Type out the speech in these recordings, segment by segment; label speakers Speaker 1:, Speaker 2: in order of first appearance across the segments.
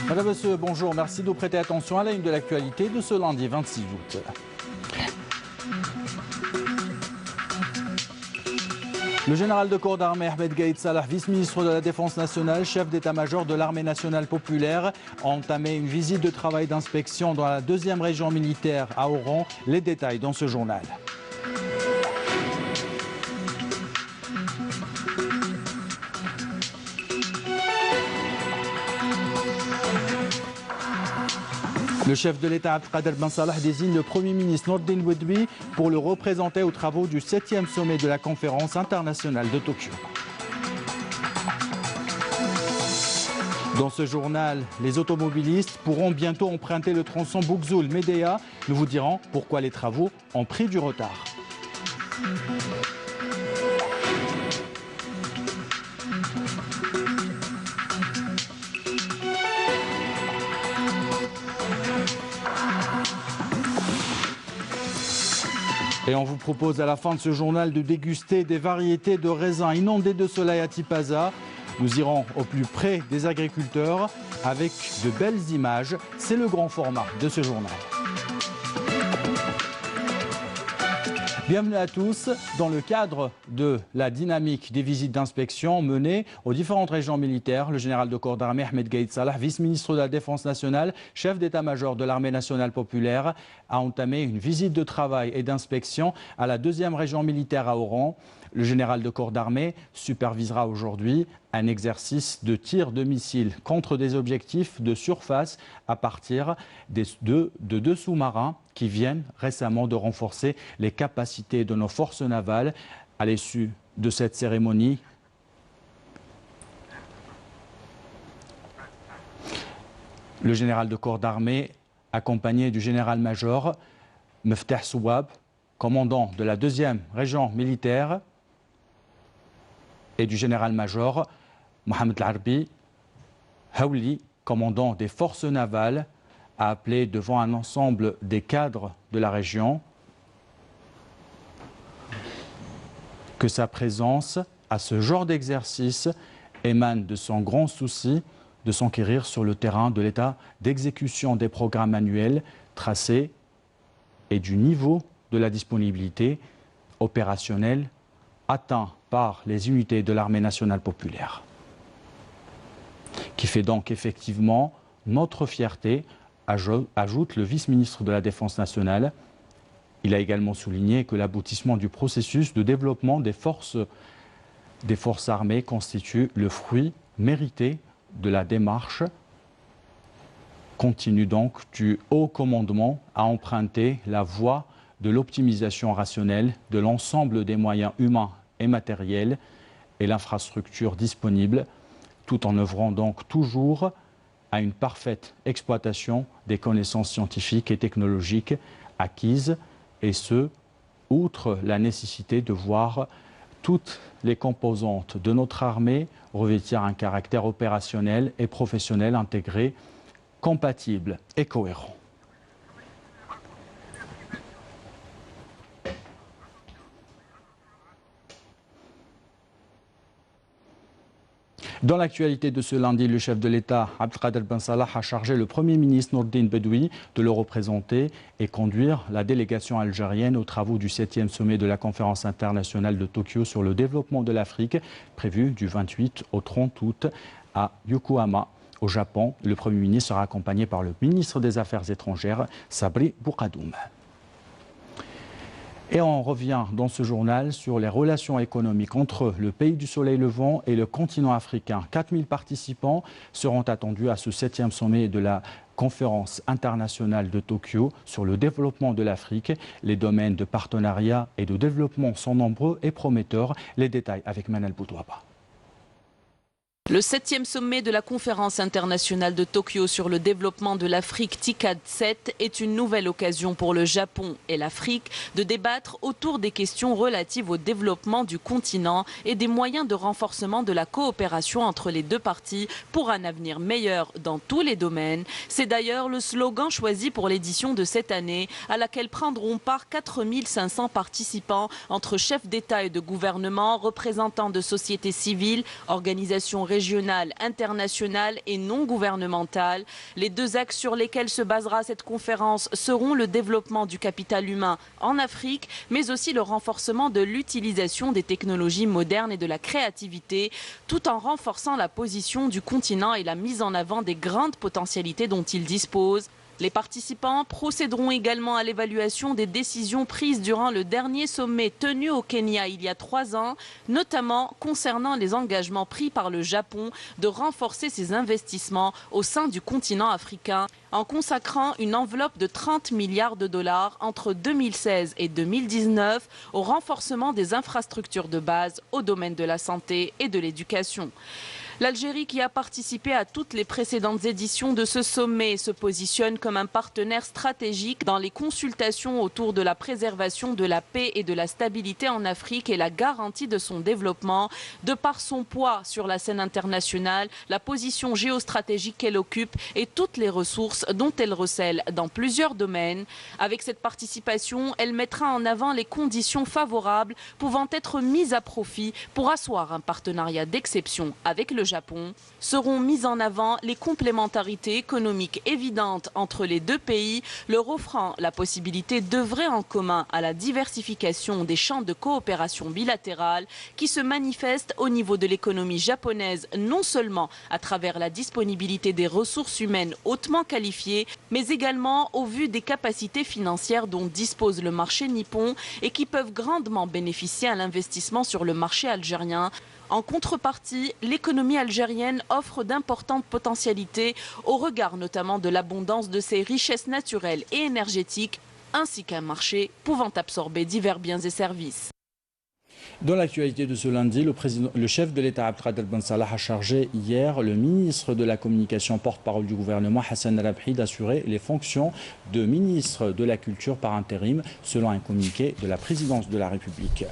Speaker 1: Madame, Monsieur, bonjour. Merci de prêter attention à la une de l'actualité de ce lundi 26 août. Le général de corps d'armée Ahmed Gaïd Salah, vice-ministre de la Défense nationale, chef d'état-major de l'armée nationale populaire, a entamé une visite de travail d'inspection dans la 2e région militaire à Oran. Les détails dans ce journal. Le chef de l'État Abdelkader Ben Salah désigne le Premier ministre Nourdine Boudbi pour le représenter aux travaux du 7e sommet de la conférence internationale de Tokyo. Dans ce journal, les automobilistes pourront bientôt emprunter le tronçon Boukzoul-Médéa. Nous vous dirons pourquoi les travaux ont pris du retard. Et on vous propose à la fin de ce journal de déguster des variétés de raisins inondés de soleil à Tipaza. Nous irons au plus près des agriculteurs avec de belles images. C'est le grand format de ce journal. Bienvenue à tous. Dans le cadre de la dynamique des visites d'inspection menées aux différentes régions militaires, le général de corps d'armée Ahmed Gaïd Salah, vice-ministre de la Défense nationale, chef d'état-major de l'armée nationale populaire, a entamé une visite de travail et d'inspection à la 2e région militaire à Oran. Le général de corps d'armée supervisera aujourd'hui un exercice de tir de missiles contre des objectifs de surface à partir de 2 sous-marins qui viennent récemment de renforcer les capacités de nos forces navales. À l'issue de cette cérémonie, le général de corps d'armée, accompagné du général-major Meftah Souab, commandant de la 2e région militaire, et du général-major Mohamed Larbi Haouli, commandant des forces navales, a appelé devant un ensemble des cadres de la région que sa présence à ce genre d'exercice émane de son grand souci de s'enquérir sur le terrain de l'état d'exécution des programmes annuels tracés et du niveau de la disponibilité opérationnelle atteint par les unités de l'armée nationale populaire, qui fait donc effectivement notre fierté, ajoute le vice-ministre de la Défense nationale. Il a également souligné que l'aboutissement du processus de développement des forces armées constitue le fruit mérité de la démarche continue donc du haut commandement à emprunter la voie de l'optimisation rationnelle de l'ensemble des moyens humains et matériels et l'infrastructure disponible, tout en œuvrant donc toujours à une parfaite exploitation des connaissances scientifiques et technologiques acquises, et ce, outre la nécessité de voir toutes les composantes de notre armée revêtir un caractère opérationnel et professionnel intégré, compatible et cohérent. Dans l'actualité de ce lundi, le chef de l'État, Abdelkader Ben Salah, a chargé le Premier ministre Nourdine Boudbi de le représenter et conduire la délégation algérienne aux travaux du 7e sommet de la conférence internationale de Tokyo sur le développement de l'Afrique, prévu du 28 au 30 août à Yokohama, au Japon. Le Premier ministre sera accompagné par le ministre des Affaires étrangères, Sabri Boukadoum. Et on revient dans ce journal sur les relations économiques entre le pays du soleil levant et le continent africain. 4000 participants seront attendus à ce 7e sommet de la conférence internationale de Tokyo sur le développement de l'Afrique. Les domaines de partenariat et de développement sont nombreux et prometteurs. Les détails avec Manal Boudouaba.
Speaker 2: Le 7e sommet de la conférence internationale de Tokyo sur le développement de l'Afrique, TICAD 7, est une nouvelle occasion pour le Japon et l'Afrique de débattre autour des questions relatives au développement du continent et des moyens de renforcement de la coopération entre les deux parties pour un avenir meilleur dans tous les domaines. C'est d'ailleurs le slogan choisi pour l'édition de cette année, à laquelle prendront part 4500 participants entre chefs d'État et de gouvernement, représentants de sociétés civiles, organisations régionales, internationales et non gouvernementales. Les deux axes sur lesquels se basera cette conférence seront le développement du capital humain en Afrique, mais aussi le renforcement de l'utilisation des technologies modernes et de la créativité, tout en renforçant la position du continent et la mise en avant des grandes potentialités dont il dispose. Les participants procéderont également à l'évaluation des décisions prises durant le dernier sommet tenu au Kenya il y a 3 ans, notamment concernant les engagements pris par le Japon de renforcer ses investissements au sein du continent africain, en consacrant une enveloppe de 30 milliards de dollars entre 2016 et 2019 au renforcement des infrastructures de base au domaine de la santé et de l'éducation. L'Algérie, qui a participé à toutes les précédentes éditions de ce sommet, se positionne comme un partenaire stratégique dans les consultations autour de la préservation de la paix et de la stabilité en Afrique et la garantie de son développement, de par son poids sur la scène internationale, la position géostratégique qu'elle occupe et toutes les ressources dont elle recèle dans plusieurs domaines. Avec cette participation, elle mettra en avant les conditions favorables pouvant être mises à profit pour asseoir un partenariat d'exception avec le Japon. Seront mises en avant les complémentarités économiques évidentes entre les deux pays, leur offrant la possibilité d'œuvrer en commun à la diversification des champs de coopération bilatérale qui se manifestent au niveau de l'économie japonaise, non seulement à travers la disponibilité des ressources humaines hautement qualifiées, mais également au vu des capacités financières dont dispose le marché nippon et qui peuvent grandement bénéficier à l'investissement sur le marché algérien. En contrepartie, l'économie algérienne offre d'importantes potentialités au regard notamment de l'abondance de ses richesses naturelles et énergétiques, ainsi qu'un marché pouvant absorber divers biens et services.
Speaker 1: Dans l'actualité de ce lundi, le chef de l'État Abdelkader Ben Salah a chargé hier le ministre de la Communication, porte-parole du gouvernement Hassan Rabhi, d'assurer les fonctions de ministre de la Culture par intérim, selon un communiqué de la présidence de la République.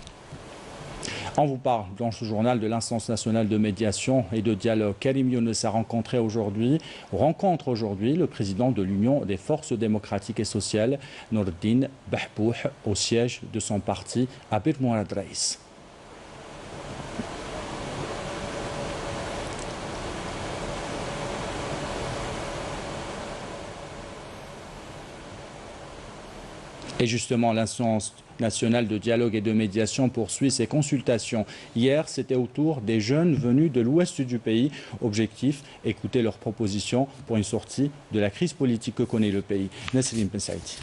Speaker 1: On vous parle dans ce journal de l'instance nationale de médiation et de dialogue. Karim Younes rencontre aujourd'hui le président de l'Union des forces démocratiques et sociales, Nourdine Bahbouh, au siège de son parti à Bir Mouad Raïs. Et justement, l'instance nationale de dialogue et de médiation poursuit ses consultations. Hier, c'était au tour des jeunes venus de l'ouest du pays. Objectif, écouter leurs propositions pour une sortie de la crise politique que connaît le pays. Nesrine Pensaïti.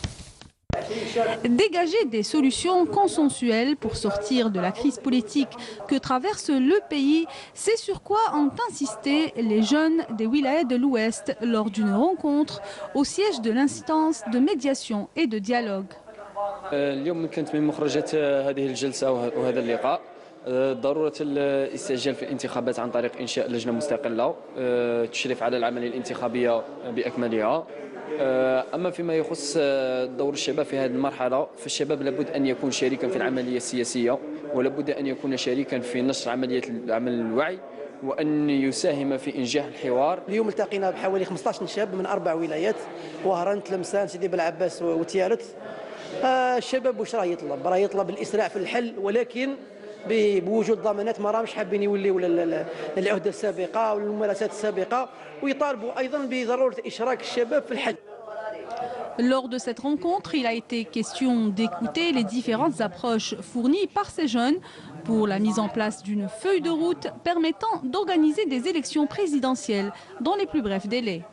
Speaker 3: Dégager des solutions consensuelles pour sortir de la crise politique que traverse le pays, c'est sur quoi ont insisté les jeunes des wilayas de l'Ouest lors d'une rencontre au siège de l'instance de médiation et de dialogue.
Speaker 4: اليوم كانت من مخرجات هذه الجلسة وهذا اللقاء ضرورة الاستعجال في الانتخابات عن طريق إنشاء لجنة مستقلة تشرف على العملية الانتخابية بأكملها. أما فيما يخص دور الشباب في هذه المرحلة، فالشباب لابد أن يكون شريكا في العملية السياسية، ولابد أن يكون شريكا في نشر عملية عمل الوعي، وأن يساهم في إنجاح الحوار.
Speaker 5: اليوم التقينا بحوالي 15 شاب من 4 ولايات، وهران، تلمسان، سيدي بلعباس وتيارت. الشباب واش راه يطلب؟ راه يطلب الإسراع في الحل، ولكن بوجود ضمانات. ما راهمش حابين يوليو للعهدة السابقة والممارسات السابقة، ويطالبوا أيضا بضرورة إشراك الشباب في الحل.
Speaker 3: Lors de cette rencontre, il a été question d'écouter les différentes approches fournies par ces jeunes pour la mise en place d'une feuille de route permettant d'organiser des élections présidentielles dans les plus brefs délais.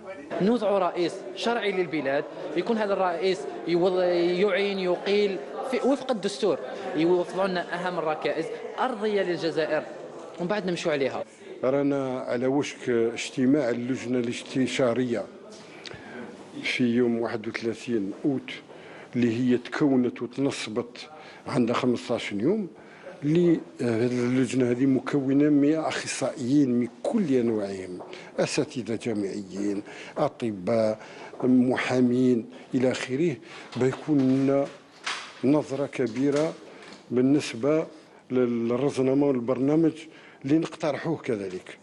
Speaker 6: نوضع رئيس شرعي للبلاد، يكون هذا الرئيس يعين يقيل وفق الدستور، يوفر لنا أهم الركائز أرضية للجزائر ومن بعد نمشوا عليها.
Speaker 7: رانا على وشك اجتماع اللجنة الاستشارية في يوم 31 أوت اللي هي تكونت وتنصبت عندها 15 يوم. اللجنة هذه مكونة من أخصائيين من كل أنواعهم، أساتذة جامعيين، أطباء، محامين إلى آخره، بيكون لنا نظرة كبيرة بالنسبة للرزنامة والبرنامج اللي نقترحوه. كذلك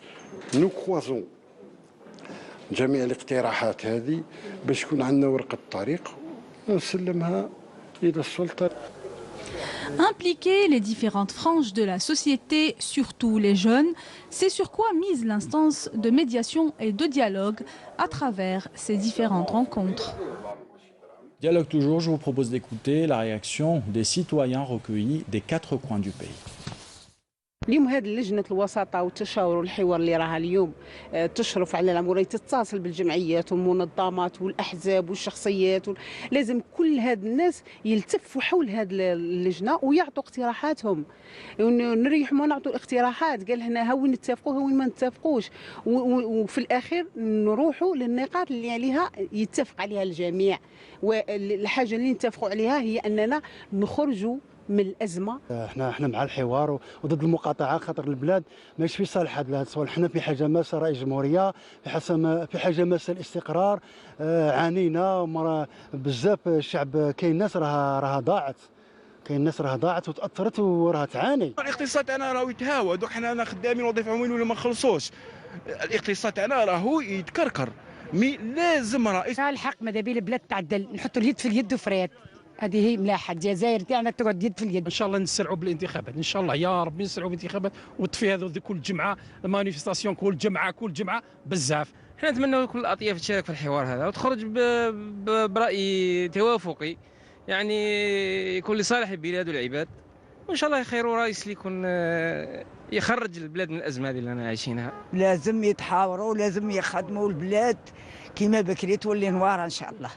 Speaker 7: نكوازون جميع الاقتراحات هذه باش يكون عندنا ورقة طريق ونسلمها إلى السلطة.
Speaker 3: Impliquer les différentes franges de la société, surtout les jeunes, c'est sur quoi mise l'instance de médiation et de dialogue à travers ces différentes rencontres.
Speaker 1: Dialogue toujours, je vous propose d'écouter la réaction des citoyens recueillis des 4 coins du pays.
Speaker 8: اليوم هذه لجنة الوساطة والتشاور والحوار اللي راها اليوم تشرف على الأمور، تتصل بالجمعيات والمنظمات والأحزاب والشخصيات، لازم كل هاد الناس يلتفوا حول هذه اللجنة ويعطوا اقتراحاتهم، نريحوا ما نعطوا الاقتراحات قال هنا هاوين نتفقوا هاوين ما نتفقوش، وفي الأخير نروحوا للنقاط اللي عليها يتفق عليها الجميع، والحاجة اللي نتفقوا عليها هي أننا نخرجوا من الازمه.
Speaker 9: احنا مع الحوار وضد المقاطعه، خاطر البلاد ماشي في صالح هذا الصوالح، حنا في حاجه ماسه رئيس الجمهوريه، في حاجه ماسه الاستقرار، عانينا بزاف الشعب، كاين ناس راها ضاعت، وتاثرت وراها تعاني.
Speaker 10: الاقتصاد تاعنا راهو يتهاوى، دوك حنا خدامين وظيفه عموميين ولا ما نخلصوش، الاقتصاد تاعنا راهو يتكركر، مي لازم رئيس
Speaker 11: الحق ماذا بيه البلاد تعدل، نحطوا اليد في اليد وفريات، هذه هي ملاحه الجزائر تاعنا تقعد يد في اليد.
Speaker 12: ان شاء الله نسرعوا بالانتخابات، ان شاء الله يا ربي نسرعوا بالانتخابات وتطفي هذو كل جمعه مانيفستاسيون، كل جمعه بزاف.
Speaker 13: احنا نتمنوا كل الاطياف تشارك في الحوار هذا وتخرج براي توافقي، يعني يكون لصالح البلاد والعباد، وان شاء الله يخيروا رئيس اللي يكون يخرج البلاد من الازمه هذه اللي انا عايشينها.
Speaker 14: لازم يتحاوروا، لازم يخدموا البلاد كما بكري تولي نوار ان شاء الله.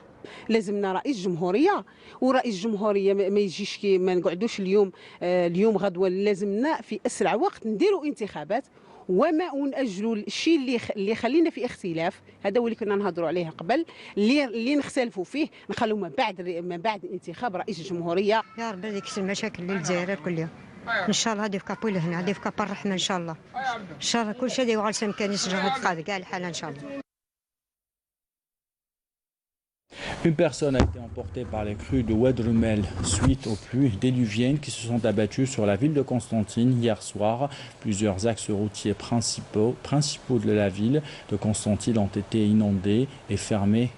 Speaker 8: لازمنا رئيس جمهوريه، ورئيس جمهوريه ما يجيش ما نقعدوش اليوم غدوه، لازمنا في اسرع وقت نديروا انتخابات وما ونأجلوا الشيء اللي خلينا في اختلاف، هذا هو اللي كنا نهضروا عليه قبل، اللي نختلفوا فيه نخلوه من بعد انتخاب رئيس الجمهوريه.
Speaker 15: يا ربي يكسر المشاكل للجزائر كلها ان شاء الله. هذه في كابول هنا، هذه في كاب الرحمه ان شاء الله، ان شاء الله كل شيء يوغل سمكان يسجل قاعد كاع الحال ان شاء الله.
Speaker 1: Une personne a été emportée par les crues de Oued-Rumel suite aux pluies déluviennes qui se sont abattues sur la ville de Constantine hier soir. Plusieurs axes routiers principaux de la ville de Constantine ont été inondés et fermés.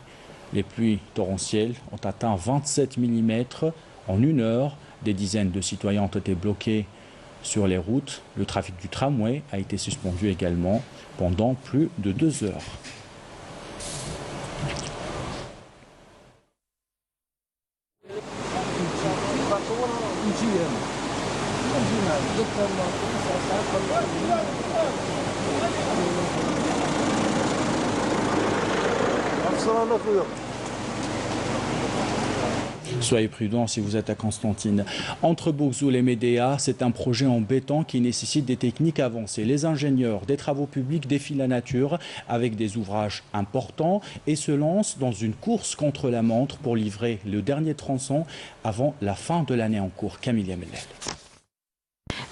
Speaker 1: Les pluies torrentielles ont atteint 27 mm en 1 heure. Des dizaines de citoyens ont été bloqués sur les routes. Le trafic du tramway a été suspendu également pendant plus de 2 heures. Soyez prudents si vous êtes à Constantine. Entre Bourgzoul et Médéa, c'est un projet en béton qui nécessite des techniques avancées. Les ingénieurs des travaux publics défient la nature avec des ouvrages importants et se lancent dans une course contre la montre pour livrer le dernier tronçon avant la fin de l'année en cours. Camille Mellel.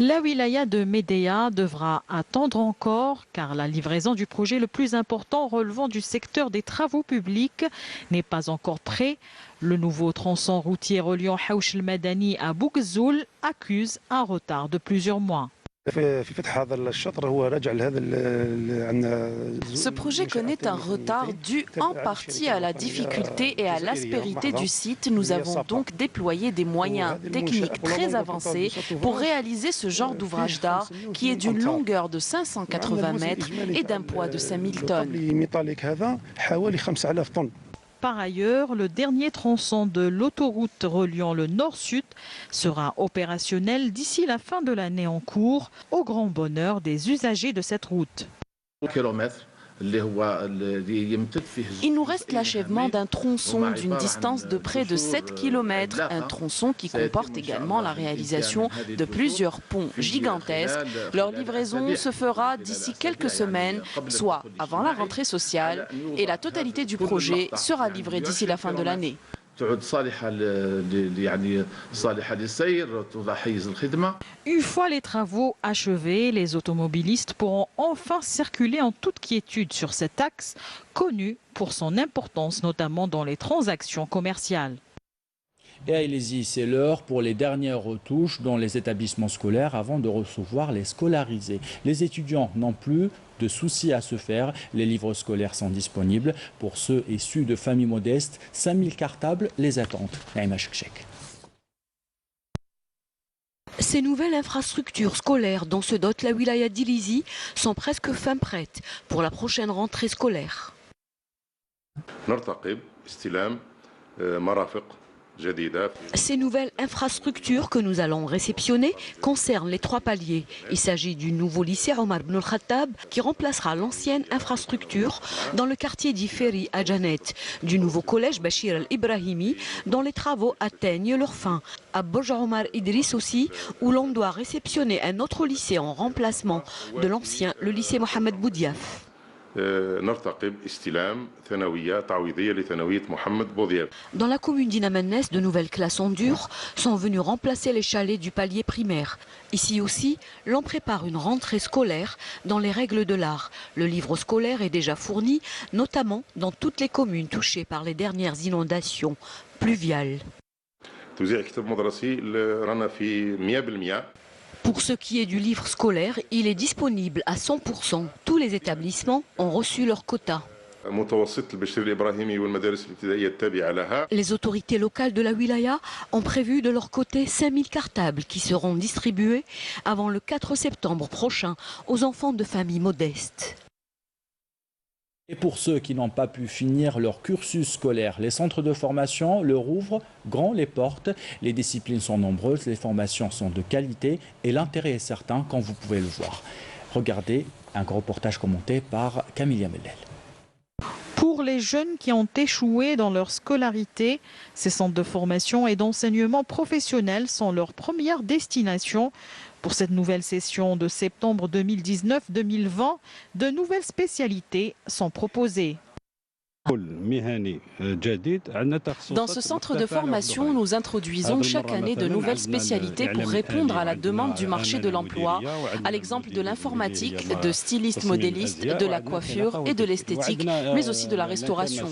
Speaker 16: La wilaya de Médéa devra attendre encore car la livraison du projet le plus important relevant du secteur des travaux publics n'est pas encore prêt. Le nouveau tronçon routier reliant Haouch El Madani à Bourgzoul accuse un retard de plusieurs mois.
Speaker 2: Ce projet connaît un retard dû en partie à la difficulté et à l'aspérité du site. Nous avons donc déployé des moyens techniques très avancés pour réaliser ce genre d'ouvrage d'art qui est d'une longueur de 580 mètres et d'un poids de 5000 tonnes.
Speaker 16: Par ailleurs, le dernier tronçon de l'autoroute reliant le nord-sud sera opérationnel d'ici la fin de l'année en cours, au grand bonheur des usagers de cette route.
Speaker 2: Il nous reste l'achèvement d'un tronçon d'une distance de près de 7 km, un tronçon qui comporte également la réalisation de plusieurs ponts gigantesques. Leur livraison se fera d'ici quelques semaines, soit avant la rentrée sociale, et la totalité du projet sera livrée d'ici la fin de l'année.
Speaker 16: Une fois les travaux achevés, les automobilistes pourront enfin circuler en toute quiétude sur cet axe, connu pour son importance notamment dans les transactions commerciales.
Speaker 1: Et allez-y, c'est l'heure pour les dernières retouches dans les établissements scolaires avant de recevoir les scolarisés. Les étudiants n'ont plus de soucis à se faire. Les livres scolaires sont disponibles. Pour ceux issus de familles modestes, 5000 cartables les attendent. Naïma Chekchek.
Speaker 17: Ces nouvelles infrastructures scolaires dont se dote la wilaya d'Ilizi sont presque fin prêtes pour la prochaine rentrée scolaire. Ces nouvelles infrastructures que nous allons réceptionner concernent les 3 paliers. Il s'agit du nouveau lycée Omar ibn al-Khattab qui remplacera l'ancienne infrastructure dans le quartier d'Iferi à Janet, du nouveau collège Bachir al-Ibrahimi dont les travaux atteignent leur fin, à Borj Omar Idriss aussi où l'on doit réceptionner un autre lycée en remplacement de l'ancien, le lycée Mohamed Boudiaf. Dans la commune d'Inamennes, de nouvelles classes en dur sont venues remplacer les chalets du palier primaire. Ici aussi, l'on prépare une rentrée scolaire dans les règles de l'art. Le livre scolaire est déjà fourni, notamment dans toutes les communes touchées par les dernières inondations pluviales. Pour ce qui est du livre scolaire, il est disponible à 100%. Tous les établissements ont reçu leur quota. Les autorités locales de la wilaya ont prévu de leur côté 5000 cartables qui seront distribués avant le 4 septembre prochain aux enfants de familles modestes.
Speaker 1: Et pour ceux qui n'ont pas pu finir leur cursus scolaire, les centres de formation leur ouvrent grand les portes. Les disciplines sont nombreuses, les formations sont de qualité et l'intérêt est certain quand vous pouvez le voir. Regardez un reportage commenté par Camille Mellel.
Speaker 16: Pour les jeunes qui ont échoué dans leur scolarité, ces centres de formation et d'enseignement professionnel sont leur première destination. Pour cette nouvelle session de septembre 2019-2020, de nouvelles spécialités sont proposées.
Speaker 2: Dans ce centre de formation, nous introduisons chaque année de nouvelles spécialités pour répondre à la demande du marché de l'emploi, à l'exemple de l'informatique, de styliste modéliste, de la coiffure et de l'esthétique, mais aussi de la restauration.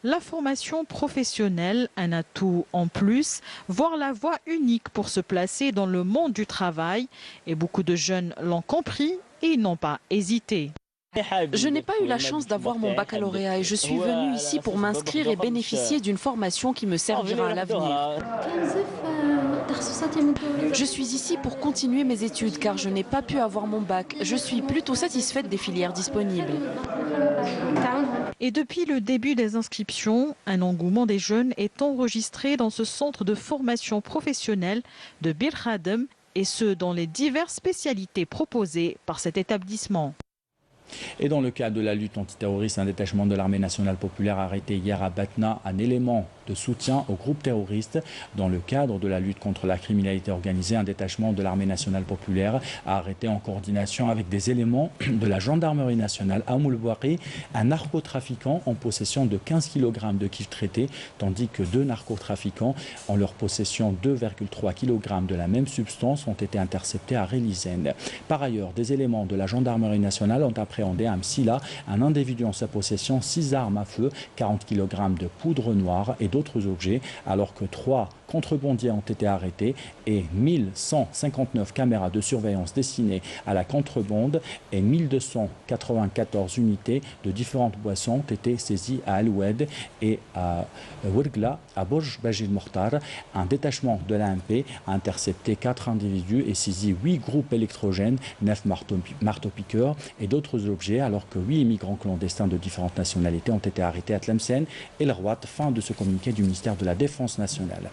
Speaker 16: La formation professionnelle, un atout en plus, voire la voie unique pour se placer dans le monde du travail. Et beaucoup de jeunes l'ont compris et ils n'ont pas hésité.
Speaker 2: Je n'ai pas eu la chance d'avoir mon baccalauréat et je suis venue ici pour m'inscrire et bénéficier d'une formation qui me servira à l'avenir. Je suis ici pour continuer mes études car je n'ai pas pu avoir mon bac. Je suis plutôt satisfaite des filières disponibles.
Speaker 16: Et depuis le début des inscriptions, un engouement des jeunes est enregistré dans ce centre de formation professionnelle de Bir Khadem et ce dans les diverses spécialités proposées par cet établissement.
Speaker 1: Et dans le cadre de la lutte antiterroriste, un détachement de l'armée nationale populaire a arrêté hier à Batna un élément de soutien au groupe terroriste. Dans le cadre de la lutte contre la criminalité organisée, un détachement de l'armée nationale populaire a arrêté en coordination avec des éléments de la gendarmerie nationale à Moulbouari un narcotrafiquant en possession de 15 kg de kif traité, tandis que 2 narcotrafiquants en leur possession 2,3 kg de la même substance ont été interceptés à Rélisène. Par ailleurs, des éléments de la gendarmerie nationale ont appréhendé à Msila un individu en sa possession 6 armes à feu, 40 kg de poudre noire et d'autres objets, alors que 3 contrebandiers ont été arrêtés et 1159 caméras de surveillance destinées à la contrebande et 1294 unités de différentes boissons ont été saisies à Al-Oued et à Ouergla, à Borj Bajil Mortar. Un détachement de l'AMP a intercepté 4 individus et saisi 8 groupes électrogènes, 9 marteaux-piqueurs et d'autres objets, alors que 8 immigrants clandestins de différentes nationalités ont été arrêtés à Tlemcen et le Rwat. Fin de ce communiqué du ministère de la Défense nationale.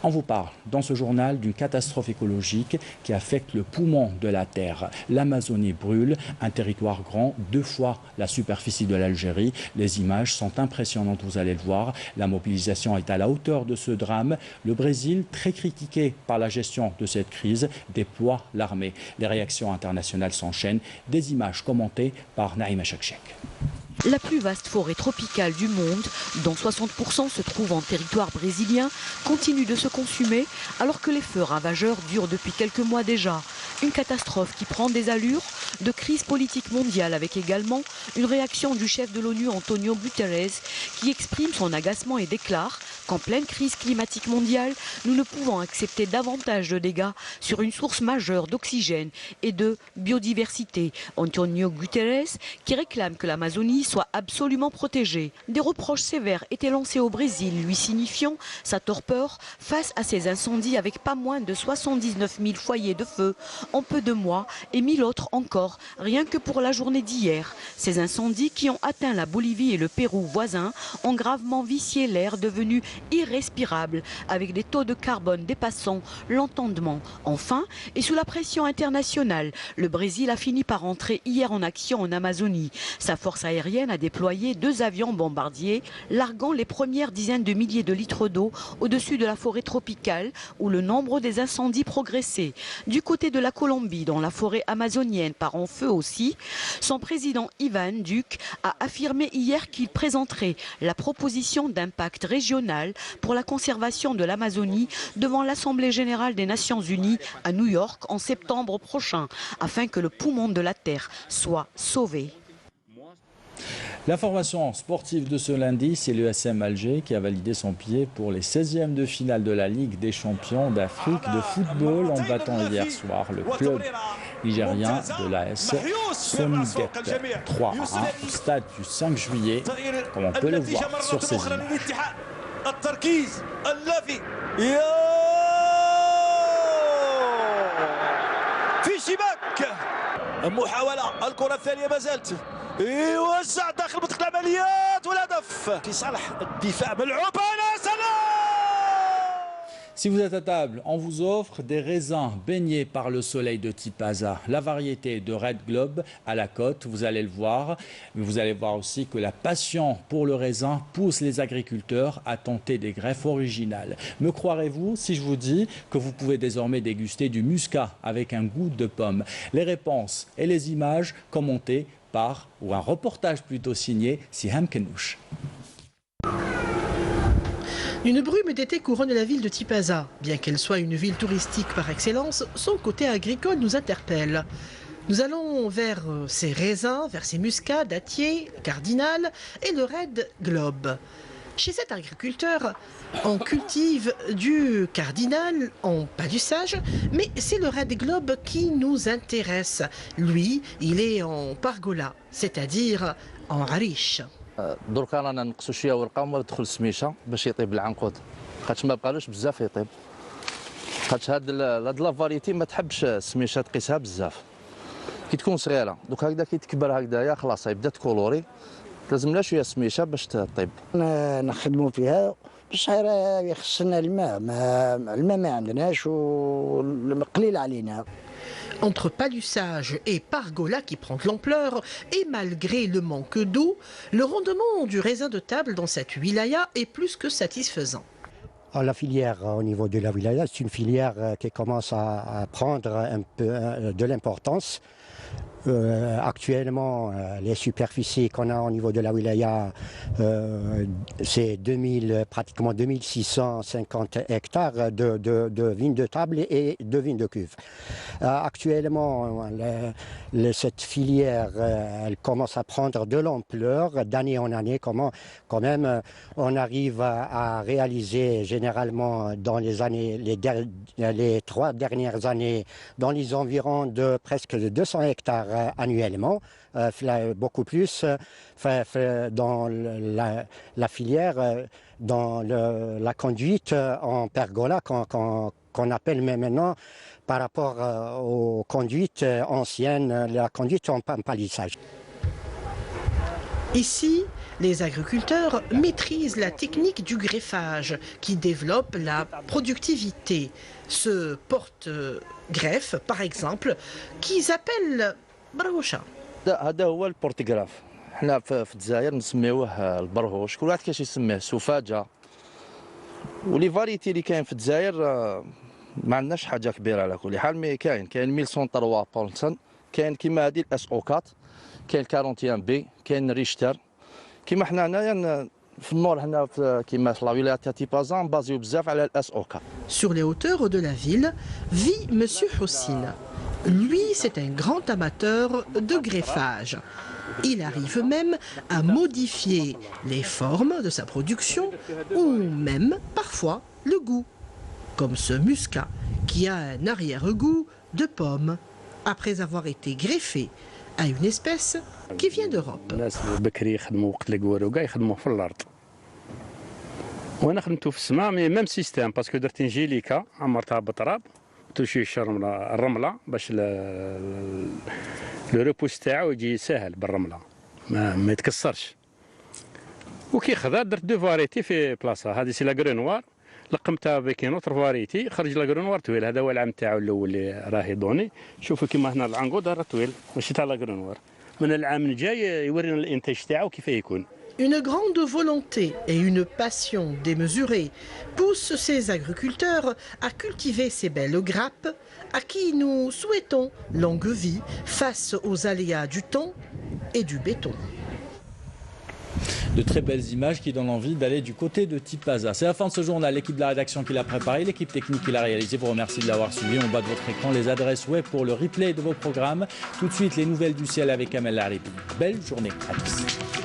Speaker 1: On vous parle dans ce journal d'une catastrophe écologique qui affecte le poumon de la Terre. L'Amazonie brûle, un territoire grand, 2 fois la superficie de l'Algérie. Les images sont impressionnantes, vous allez le voir. La mobilisation est à la hauteur de ce drame. Le Brésil, très critiqué par la gestion de cette crise, déploie l'armée. Les réactions internationales s'enchaînent. Des images commentées par Naïma Chakchek.
Speaker 17: La plus vaste forêt tropicale du monde, dont 60% se trouve en territoire brésilien, continue de se consumer alors que les feux ravageurs durent depuis quelques mois déjà. Une catastrophe qui prend des allures de crise politique mondiale avec également une réaction du chef de l'ONU Antonio Guterres qui exprime son agacement et déclare qu'en pleine crise climatique mondiale, nous ne pouvons accepter davantage de dégâts sur une source majeure d'oxygène et de biodiversité. Antonio Guterres qui réclame que l'Amazonie soit absolument protégée. Des reproches sévères étaient lancés au Brésil, lui signifiant sa torpeur face à ces incendies avec pas moins de 79 000 foyers de feu en peu de mois et 1000 autres encore, rien que pour la journée d'hier. Ces incendies qui ont atteint la Bolivie et le Pérou voisins ont gravement vicié l'air devenu irrespirable avec des taux de carbone dépassant l'entendement. Enfin, et sous la pression internationale, le Brésil a fini par entrer hier en action en Amazonie. Sa force aérienne a déployé 2 avions bombardiers, larguant les premières dizaines de milliers de litres d'eau au-dessus de la forêt tropicale où le nombre des incendies progressait. Du côté de la Colombie, dont la forêt amazonienne part en feu aussi, son président Ivan Duque a affirmé hier qu'il présenterait la proposition d'impact régional pour la conservation de l'Amazonie devant l'Assemblée générale des Nations Unies à New York en septembre prochain, afin que le poumon de la Terre soit sauvé.
Speaker 1: L'information sportive de ce lundi, c'est l'USM Alger qui a validé son billet pour les 16e de finale de la Ligue des champions d'Afrique de football en battant hier soir le club nigérien de l'AS Sonidep 3-1 au stade du 5 juillet, comme on peut le voir sur ces images.
Speaker 18: يوزع داخل منطقة العمليات والهدف في صالح الدفاع ملعوبة يا سلام.
Speaker 1: Si vous êtes à table, on vous offre des raisins baignés par le soleil de Tipaza, la variété de Red Globe à la côte, vous allez le voir. Mais vous allez voir aussi que la passion pour le raisin pousse les agriculteurs à tenter des greffes originales. Me croirez-vous si je vous dis que vous pouvez désormais déguster du muscat avec un goût de pomme? Les réponses et les images commentées par, ou un reportage plutôt signé, Siham Kenouch.
Speaker 19: Une brume d'été couronne la ville de Tipaza. Bien qu'elle soit une ville touristique par excellence, son côté agricole nous interpelle. Nous allons vers ces raisins, vers ces muscats, dattiers, cardinal et le Red Globe. Chez cet agriculteur, on cultive du cardinal en palussage, mais c'est le Red Globe qui nous intéresse. Lui, il est en pargola, c'est-à-dire en riche.
Speaker 20: دركا رانا نقصوا شويه ورقه وما تدخل السميشه باش يطيب العنقود خاطش ما بقالوش بزاف يطيب خاطش هاد لا فاريتي ما تحبش السميشه تقيسها بزاف كي تكون صغيره دوك هكذا كي تكبر هكذايا خلاص يبدا تكولوري لازم لها شويه سميشه باش تطيب
Speaker 21: نخدموا فيها باش يخصنا الماء ما عندناش وقليل علينا.
Speaker 19: Entre palussage et pargola qui prend de l'ampleur, et malgré le manque d'eau, le rendement du raisin de table dans cette wilaya est plus que satisfaisant.
Speaker 22: La filière au niveau de la wilaya, c'est une filière qui commence à prendre un peu de l'importance. Actuellement, les superficies qu'on a au niveau de la wilaya, c'est pratiquement 2650 hectares de vignes de table et de vignes de cuve. Actuellement, cette filière, elle commence à prendre de l'ampleur d'année en année. Quand même, on arrive à réaliser généralement dans les 3 dernières années, dans les environs de presque 200 hectares annuellement, beaucoup plus dans la filière, dans la conduite en pergola qu'on appelle maintenant par rapport aux conduites anciennes, la conduite en palissage.
Speaker 19: Ici, les agriculteurs maîtrisent la technique du greffage qui développe la productivité. Ce porte-greffe, par exemple, qu'ils appellent برهوشة.
Speaker 20: هذا هو البورتغراف. حنا في الجزائر نسميوه البرهوش، كل واحد كيفاش يسميه سفاجه. ولي فاريتي اللي كاين في الجزائر ما عندناش حاجه كبيره على كل حال، مي كاين 1103 بولسن، كاين كيما هذه الاس او 4، كاين 41 بي، كاين ريشتر. كيما حنا هنايا في النور هنا كيما في لا ولايه تاع تيبازا بازيو بزاف على الاس او 4.
Speaker 19: Sur les hauteurs de la ville vit Monsieur Houssine. Lui, c'est un grand amateur de greffage. Il arrive même à modifier les formes de sa production ou même parfois le goût, comme ce muscat qui a un arrière-goût de pomme. Après avoir été greffé, à une espèce qui vient d'Europe.
Speaker 4: وانا خدمتو في السماء ميم سيستيم باسكو درت انجيليكا عمرتها بالتراب تشيش الرمله باش لو روبوس تاعو يجي ساهل بالرمله ما يتكسرش وكي خذا درت دو فاريتي في بلاصه هذه سي لا غرينوار لقمتها بكين اوتر فاريتي خرج لا غرينوار طويل هذا هو العام تاعو الاول اللي راه يضوني شوفوا كيما هنا العنقود راه طويل ماشي تاع لا غرينوار من العام الجاي يورينا الانتاج تاعو كيف يكون.
Speaker 19: Une grande volonté et une passion démesurée poussent ces agriculteurs à cultiver ces belles grappes à qui nous souhaitons longue vie face aux aléas du temps et du béton.
Speaker 1: De très belles images qui donnent envie d'aller du côté de Tipaza. C'est la fin de ce journal. L'équipe de la rédaction qui l'a préparé, l'équipe technique qui l'a réalisé. Vous remercie de l'avoir suivi. En bas de votre écran, les adresses web pour le replay de vos programmes. Tout de suite, les nouvelles du ciel avec Amel Laribi. Belle journée à tous.